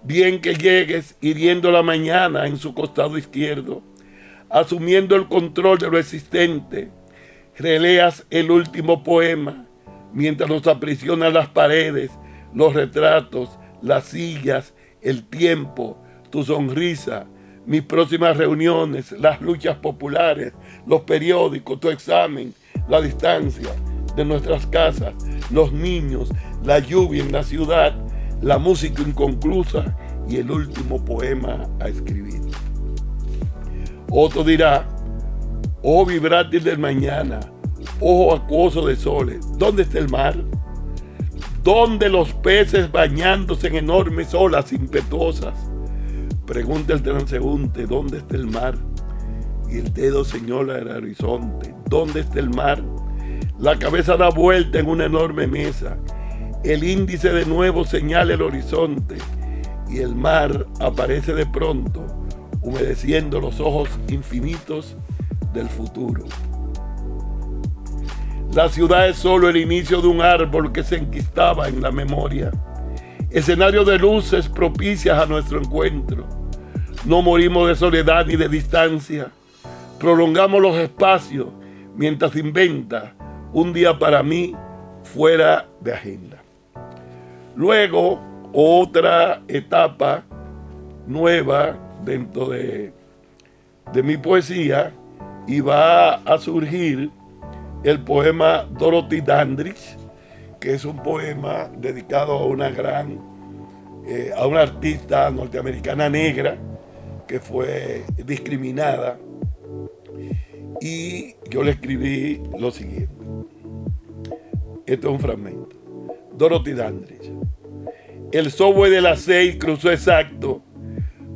Bien que llegues hiriendo la mañana en su costado izquierdo, asumiendo el control de lo existente, releas el último poema, mientras nos aprisionan las paredes, los retratos, las sillas, el tiempo, tu sonrisa, mis próximas reuniones, las luchas populares, los periódicos, tu examen, la distancia de nuestras casas, los niños, la lluvia en la ciudad, la música inconclusa y el último poema a escribir. Otro dirá: oh vibrátil del mañana, ojo acuoso de soles, ¿dónde está el mar? ¿Dónde los peces bañándose en enormes olas impetuosas? Pregunta el transeúnte: ¿dónde está el mar? Y el dedo señala el horizonte: ¿dónde está el mar? La cabeza da vuelta en una enorme mesa, el índice de nuevo señala el horizonte y el mar aparece de pronto, humedeciendo los ojos infinitos del futuro. La ciudad es solo el inicio de un árbol que se enquistaba en la memoria, escenario de luces propicias a nuestro encuentro. No morimos de soledad ni de distancia, prolongamos los espacios mientras inventa un día para mí fuera de agenda. Luego, otra etapa nueva dentro de mi poesía y va a surgir el poema Dorothy Dandridge, que es un poema dedicado a una artista norteamericana negra que fue discriminada, y yo le escribí lo siguiente. Esto es un fragmento. Dorothy Dandridge. El subway de las 6 cruzó exacto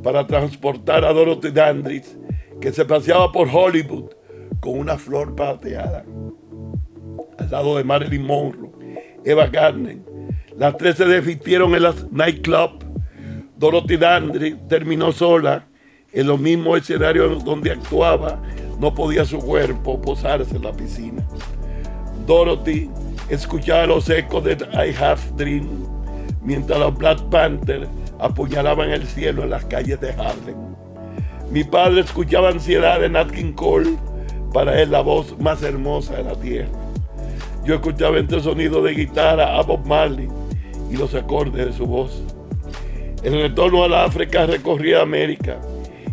para transportar a Dorothy Dandridge, que se paseaba por Hollywood con una flor plateada, al lado de Marilyn Monroe, Eva Gardner. Las tres se desvistieron en las nightclub. Dorothy Dandridge terminó sola en los mismos escenarios donde actuaba. No podía su cuerpo posarse en la piscina. Dorothy escuchaba los ecos de I Have Dream mientras los Black Panthers apuñalaban el cielo en las calles de Harlem. Mi padre escuchaba Ansiedad de Nat King Cole, para él la voz más hermosa de la tierra. Yo escuchaba entre sonidos de guitarra a Bob Marley y los acordes de su voz. El retorno a la África recorría América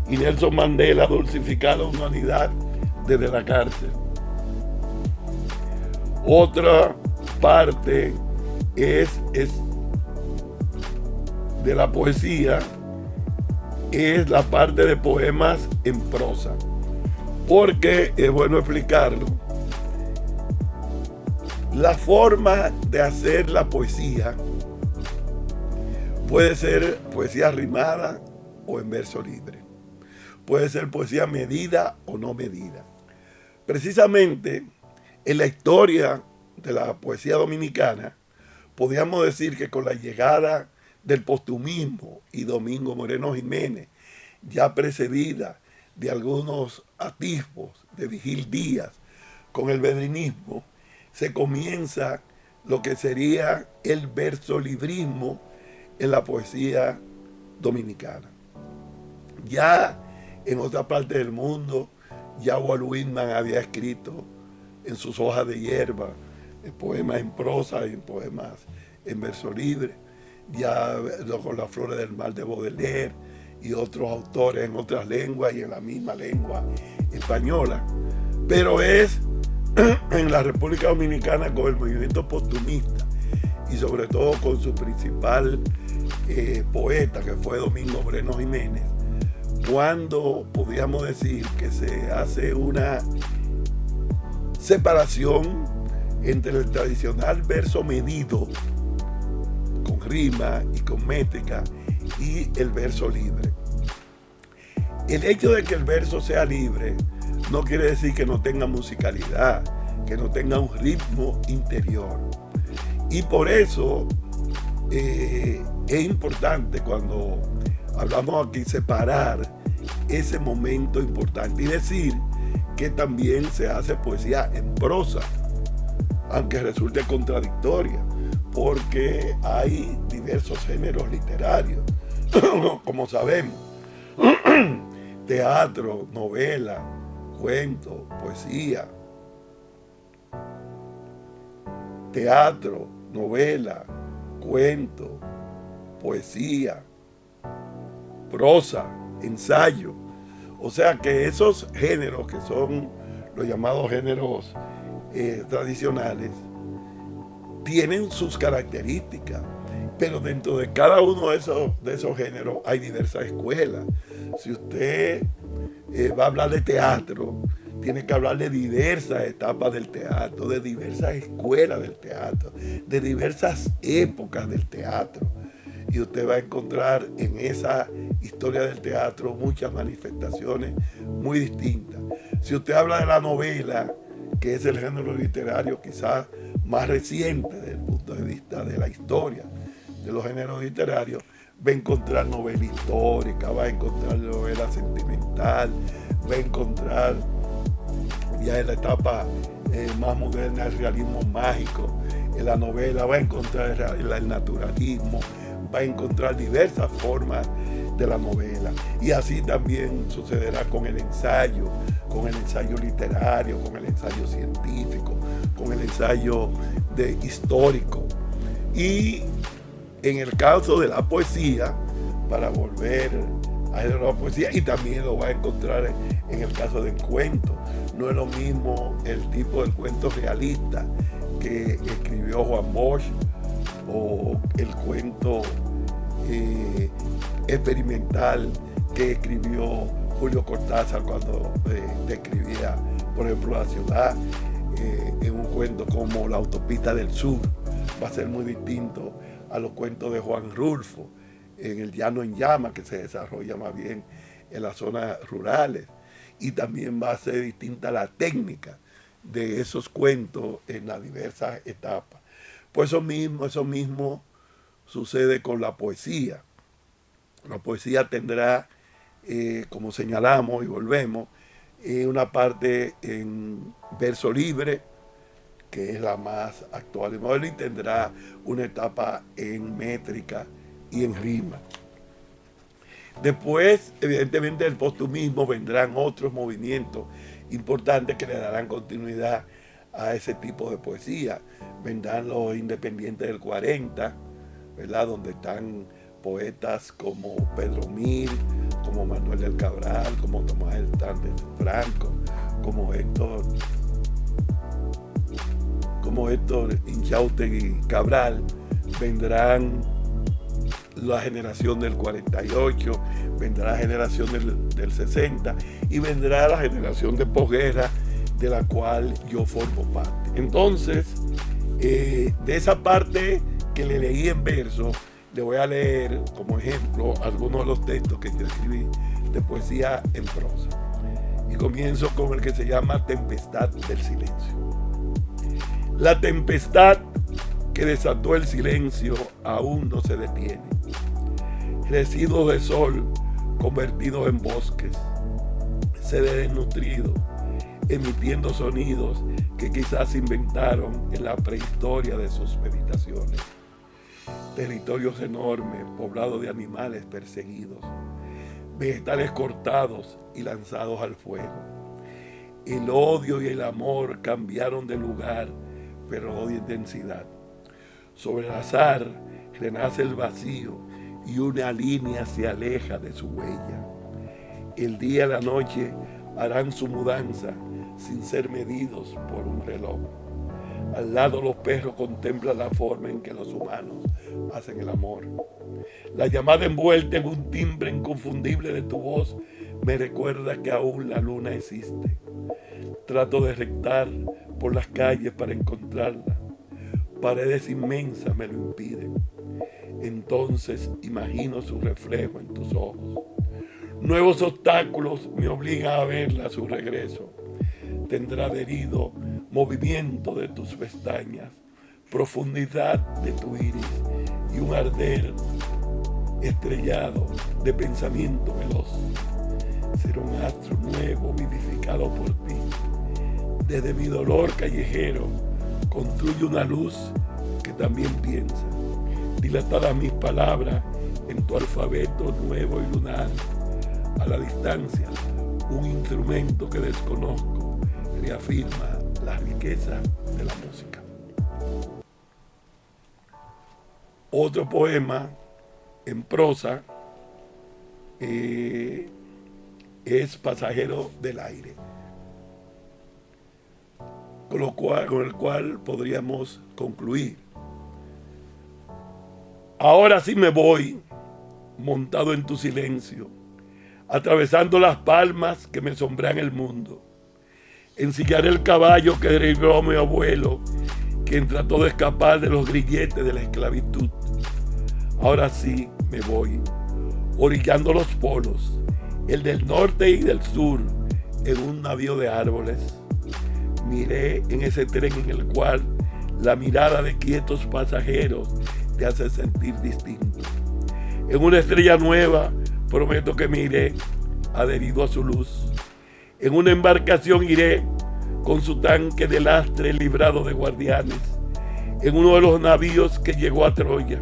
y Nelson Mandela dulcificaba la humanidad desde la cárcel. Otra parte es de la poesía, es la parte de poemas en prosa, porque es bueno explicarlo. La forma de hacer la poesía puede ser poesía rimada o en verso libre. Puede ser poesía medida o no medida. Precisamente en la historia de la poesía dominicana, podríamos decir que con la llegada del postumismo y Domingo Moreno Jiménez, ya precedida de algunos atisbos de Vigil Díaz, con el bedrinismo, se comienza lo que sería el versolibrismo en la poesía dominicana. Ya en otra parte del mundo, ya Walt Whitman había escrito en sus hojas de hierba poemas en prosa y poemas en verso libre. Ya con Las flores del mar de Baudelaire y otros autores en otras lenguas y en la misma lengua española. Pero es en la República Dominicana con el movimiento postumista y sobre todo con su principal poeta, que fue Domingo Moreno Jiménez, cuando podríamos decir que se hace una separación entre el tradicional verso medido, con rima y con métrica, y el verso libre. El hecho de que el verso sea libre no quiere decir que no tenga musicalidad, que no tenga un ritmo interior. Y por eso es importante cuando hablamos aquí separar ese momento importante y decir que también se hace poesía en prosa, aunque resulte contradictoria, porque hay diversos géneros literarios, como sabemos: teatro, novela, cuento, poesía. Teatro, novela, cuento, poesía, prosa, ensayo. O sea que esos géneros, que son los llamados géneros tradicionales, tienen sus características, pero dentro de cada uno de esos géneros hay diversas escuelas. Si usted va a hablar de teatro, tiene que hablar de diversas etapas del teatro, de diversas escuelas del teatro, de diversas épocas del teatro. Y usted va a encontrar en esa historia del teatro muchas manifestaciones muy distintas. Si usted habla de la novela, que es el género literario quizás más reciente desde el punto de vista de la historia de los géneros literarios, va a encontrar novela histórica, va a encontrar novela sentimental, va a encontrar ya en la etapa más moderna el realismo mágico. En la novela va a encontrar el naturalismo, va a encontrar diversas formas de la novela. Y así también sucederá con el ensayo literario, con el ensayo científico, con el ensayo histórico. Y en el caso de la poesía, para volver al género de la poesía, y también lo va a encontrar en el caso del cuento. No es lo mismo el tipo del cuento realista que escribió Juan Bosch o el cuento experimental que escribió Julio Cortázar cuando describía, por ejemplo, la ciudad en un cuento como La Autopista del Sur. Va a ser muy distinto a los cuentos de Juan Rulfo en El Llano en Llamas, que se desarrolla más bien en las zonas rurales, y también va a ser distinta la técnica de esos cuentos en las diversas etapas. Pues eso mismo sucede con la poesía. La poesía tendrá, como señalamos y volvemos, una parte en verso libre, que es la más actual y moderna, y tendrá una etapa en métrica y en rima. Después, evidentemente, del postumismo vendrán otros movimientos importantes que le darán continuidad a ese tipo de poesía. Vendrán los independientes del 40, ¿verdad?, donde están poetas como Pedro Mir, como Manuel del Cabral, como Tomás Hernández Franco, como Héctor Inchautegui Cabral. Vendrán la generación del 48, vendrá la generación del 60 y vendrá la generación de posguerra, de la cual yo formo parte. Entonces, de esa parte que le leí en verso, le voy a leer como ejemplo algunos de los textos que yo escribí de poesía en prosa. Y comienzo con el que se llama Tempestad del Silencio. La tempestad que desató el silencio aún no se detiene. Residuos de sol convertidos en bosques, seres desnutridos, emitiendo sonidos que quizás inventaron en la prehistoria de sus meditaciones. Territorios enormes, poblados de animales perseguidos, vegetales cortados y lanzados al fuego. El odio y el amor cambiaron de lugar, pero no de intensidad. Sobre el azar renace el vacío y una línea se aleja de su huella. El día y la noche harán su mudanza sin ser medidos por un reloj. Al lado los perros contemplan la forma en que los humanos hacen el amor. La llamada envuelta en un timbre inconfundible de tu voz me recuerda que aún la luna existe. Trato de rectar por las calles para encontrarla. Paredes inmensas me lo impiden. Entonces imagino su reflejo en tus ojos. Nuevos obstáculos me obligan a verla a su regreso. Tendrá adherido movimiento de tus pestañas, profundidad de tu iris y un arder estrellado de pensamiento veloz. Será un astro nuevo vivificado por ti. Desde mi dolor callejero construye una luz que también piensa. Dilatadas mis palabras en tu alfabeto nuevo y lunar. A la distancia, un instrumento que desconozco reafirma la riqueza de la música. Otro poema en prosa es Pasajero del Aire, con el cual podríamos concluir. Ahora sí me voy, montado en tu silencio, atravesando las palmas que me sombrean el mundo. Ensillaré el caballo que derribó mi abuelo, quien trató de escapar de los grilletes de la esclavitud. Ahora sí me voy, orillando los polos, el del norte y del sur, en un navío de árboles. Miré en ese tren en el cual la mirada de quietos pasajeros te hace sentir distinto. En una estrella nueva prometo que me iré adherido a su luz. En una embarcación iré con su tanque de lastre librado de guardianes. En uno de los navíos que llegó a Troya.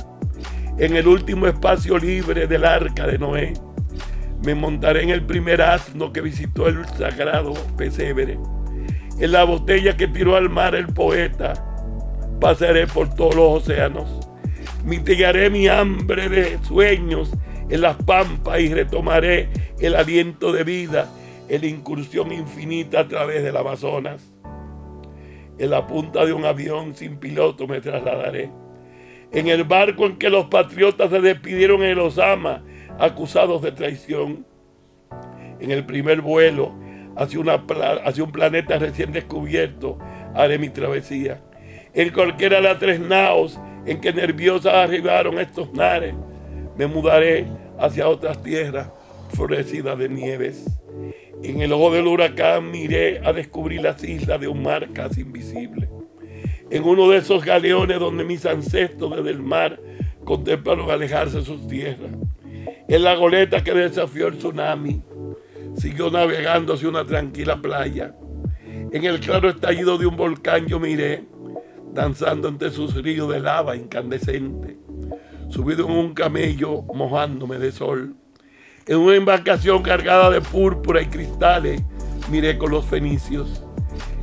En el último espacio libre del arca de Noé. Me montaré en el primer asno que visitó el sagrado pesebre. En la botella que tiró al mar el poeta. Pasaré por todos los océanos. Mitigaré mi hambre de sueños en las pampas y retomaré el aliento de vida en la incursión infinita a través del Amazonas. En la punta de un avión sin piloto me trasladaré. En el barco en que los patriotas se despidieron en Osama, acusados de traición. En el primer vuelo hacia un planeta recién descubierto, haré mi travesía. En cualquiera de las 3 naos en que nerviosas arribaron estos nares, me mudaré hacia otras tierras florecidas de nieves. En el ojo del huracán miré a descubrir las islas de un mar casi invisible. En uno de esos galeones donde mis ancestros desde el mar contemplaron alejarse sus tierras. En la goleta que desafió el tsunami, siguió navegando hacia una tranquila playa. En el claro estallido de un volcán yo miré, danzando entre sus ríos de lava incandescente, subido en un camello mojándome de sol. En una embarcación cargada de púrpura y cristales, miré con los fenicios.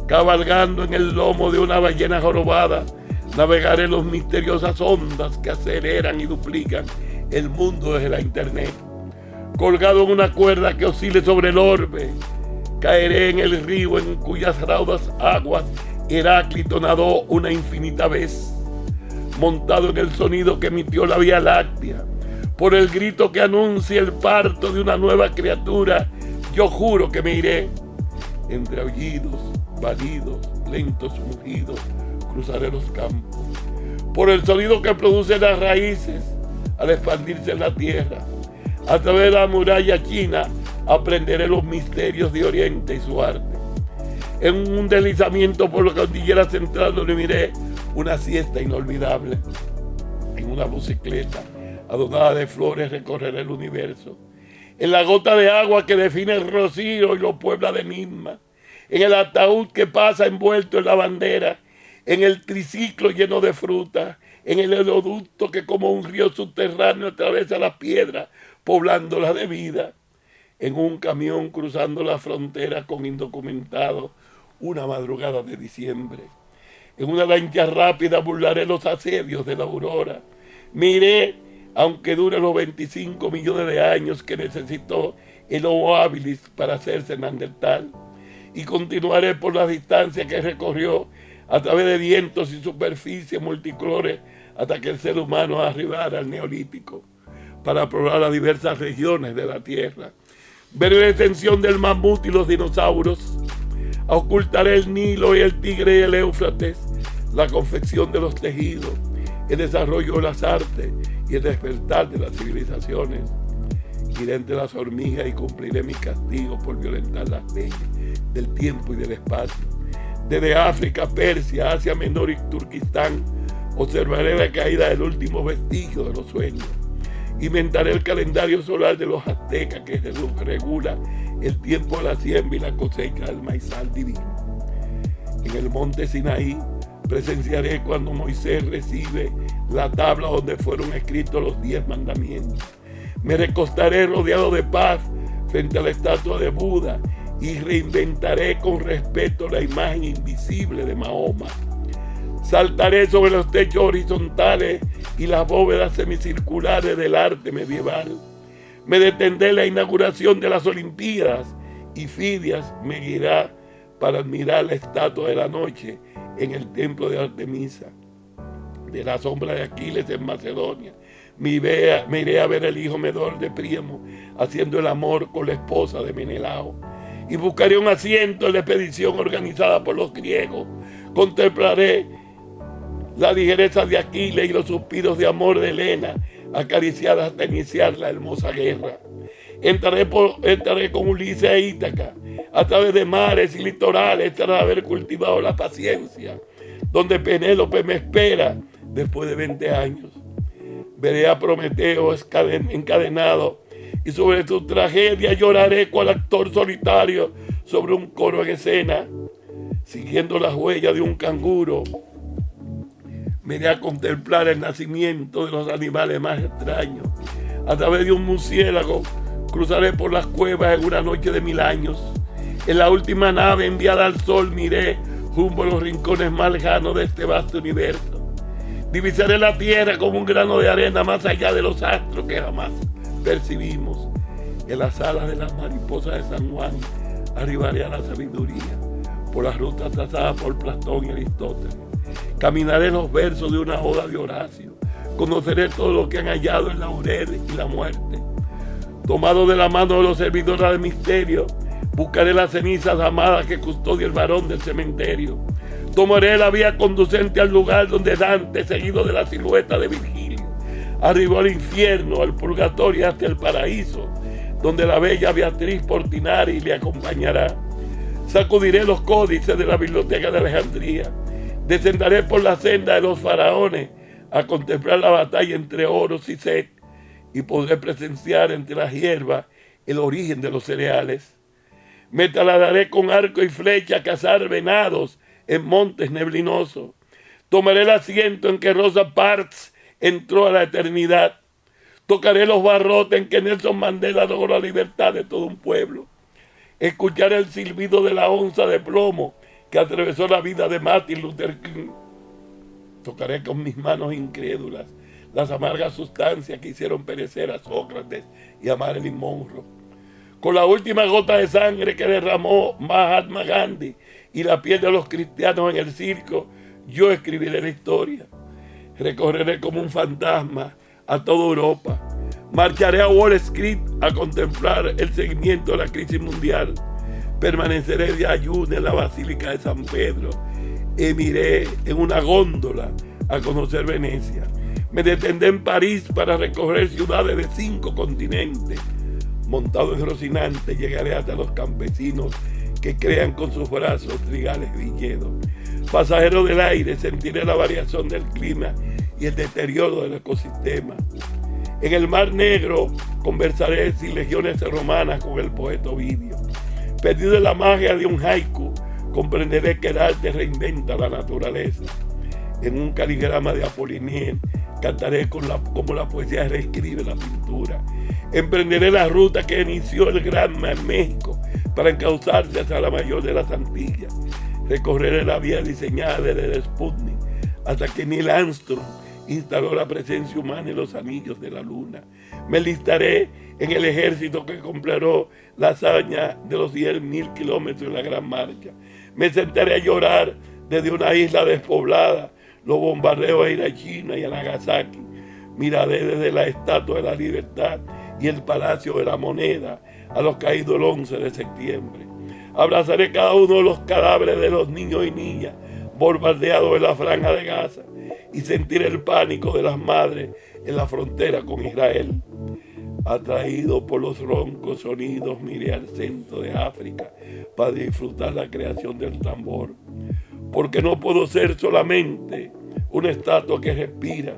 Cabalgando en el lomo de una ballena jorobada, navegaré los misteriosas ondas que aceleran y duplican el mundo desde la internet. Colgado en una cuerda que oscile sobre el orbe, caeré en el río en cuyas raudas aguas Heráclito nadó una infinita vez. Montado en el sonido que emitió la Vía Láctea, por el grito que anuncia el parto de una nueva criatura, yo juro que me iré. Entre aullidos, balidos, lentos mugidos, cruzaré los campos. Por el sonido que producen las raíces al expandirse en la tierra. A través de la muralla china aprenderé los misterios de Oriente y su arte. En un deslizamiento por la cordillera central donde miré una siesta inolvidable. En una bicicleta adornada de flores recorreré el universo. En la gota de agua que define el rocío y lo puebla de enigma. En el ataúd que pasa envuelto en la bandera. En el triciclo lleno de fruta. En el oleoducto que como un río subterráneo atraviesa las piedras, poblándolas de vida. En un camión cruzando la frontera con indocumentados, una madrugada de diciembre. En una lancha rápida burlaré los asedios de la aurora. Miré, aunque dure los 25 millones de años que necesitó el Homo habilis para hacerse neandertal. Y continuaré por la distancia que recorrió a través de vientos y superficies multicolores hasta que el ser humano arribara al Neolítico para probar las diversas regiones de la Tierra. Veré la extensión del mamut y los dinosaurios. Ocultaré el Nilo y el Tigre y el Éufrates, la confección de los tejidos, el desarrollo de las artes y el despertar de las civilizaciones. Iré entre las hormigas y cumpliré mi castigo por violentar las leyes del tiempo y del espacio. Desde África, Persia, Asia Menor y Turquistán, observaré la caída del último vestigio de los sueños. Inventaré el calendario solar de los aztecas que regula el tiempo de la siembra y la cosecha del maizal divino. En el monte Sinaí presenciaré cuando Moisés recibe la tabla donde fueron escritos los 10 mandamientos. Me recostaré rodeado de paz frente a la estatua de Buda y reinventaré con respeto la imagen invisible de Mahoma. Saltaré sobre los techos horizontales y las bóvedas semicirculares del arte medieval. Me detendré en la inauguración de las Olimpiadas y Fidias me guiará para admirar la estatua de la noche en el templo de Artemisa. De la sombra de Aquiles en Macedonia, me iré a ver el hijo menor de Príamo haciendo el amor con la esposa de Menelao. Y buscaré un asiento en la expedición organizada por los griegos. Contemplaré la ligereza de Aquiles y los suspiros de amor de Helena, acariciadas hasta iniciar la hermosa guerra. Entraré con Ulises a Ítaca, a través de mares y litorales, tras haber cultivado la paciencia, donde Penélope me espera después de 20 años. Veré a Prometeo encadenado y sobre su tragedia lloraré cual actor solitario sobre un coro en escena, siguiendo las huellas de un canguro. Me iré a contemplar el nacimiento de los animales más extraños. A través de un murciélago cruzaré por las cuevas en una noche de 1000 años. En la última nave enviada al sol miré rumbo a los rincones más lejanos de este vasto universo. Divisaré la tierra como un grano de arena más allá de los astros que jamás percibimos. En las alas de las mariposas de San Juan arribaré a la sabiduría, por las rutas trazadas por Platón y Aristóteles. Caminaré los versos de una oda de Horacio, conoceré todo lo que han hallado en la laurel y la muerte. Tomado de la mano de los servidores del misterio, buscaré las cenizas amadas que custodia el varón del cementerio. Tomaré la vía conducente al lugar donde Dante, seguido de la silueta de Virgilio, arribó al infierno, al purgatorio y hasta el paraíso, donde la bella Beatriz Portinari le acompañará. Sacudiré los códices de la biblioteca de Alejandría. Descenderé por la senda de los faraones a contemplar la batalla entre Horus y Set, y podré presenciar entre las hierbas el origen de los cereales. Me trasladaré con arco y flecha a cazar venados en montes neblinosos. Tomaré el asiento en que Rosa Parks entró a la eternidad. Tocaré los barrotes en que Nelson Mandela logró la libertad de todo un pueblo. Escucharé el silbido de la onza de plomo que atravesó la vida de Martin Luther King. Tocaré con mis manos incrédulas las amargas sustancias que hicieron perecer a Sócrates y a Marilyn Monroe. Con la última gota de sangre que derramó Mahatma Gandhi y la piel de los cristianos en el circo, yo escribiré la historia. Recorreré como un fantasma a toda Europa. Marcharé a Wall Street a contemplar el seguimiento de la crisis mundial. Permaneceré de ayuno en la Basílica de San Pedro. Emiré en una góndola a conocer Venecia. Me detendré en París para recorrer ciudades de 5 continentes. Montado en Rocinante llegaré hasta los campesinos que crean con sus brazos trigales viñedos. Pasajero del aire, sentiré la variación del clima y el deterioro del ecosistema. En el Mar Negro conversaré sin legiones romanas con el poeta Ovidio. Perdido en la magia de un haiku, comprenderé que el arte reinventa la naturaleza. En un caligrama de Apollinaire cantaré como la poesía reescribe la pintura. Emprenderé la ruta que inició el Granma en México para encauzarse hacia la mayor de las Antillas. Recorreré la vía diseñada desde el Sputnik hasta que Neil Armstrong instaló la presencia humana en los anillos de la luna. Me enlistaré en el ejército que completó la hazaña de los 10.000 kilómetros en la Gran Marcha. Me sentaré a llorar desde una isla despoblada los bombardeos a Hiroshima y a Nagasaki. Miraré desde la Estatua de la Libertad y el Palacio de la Moneda a los caídos el 11 de septiembre. Abrazaré cada uno de los cadáveres de los niños y niñas bombardeados en la Franja de Gaza y sentiré el pánico de las madres en la frontera con Israel. Atraído por los roncos sonidos, miré al centro de África para disfrutar la creación del tambor. Porque no puedo ser solamente una estatua que respira.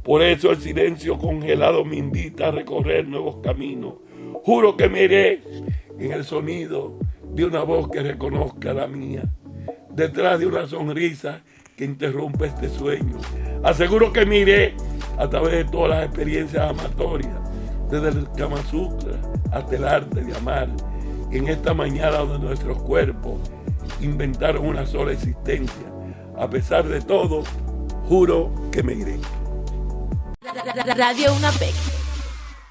Por eso el silencio congelado me invita a recorrer nuevos caminos. Juro que me iré en el sonido de una voz que reconozca la mía, detrás de una sonrisa que interrumpe este sueño. Aseguro que me iré a través de todas las experiencias amatorias, desde el Kama Sutra hasta el arte de amar. En esta mañana donde nuestros cuerpos inventaron una sola existencia, a pesar de todo, juro que me iré. Radio UNAPEC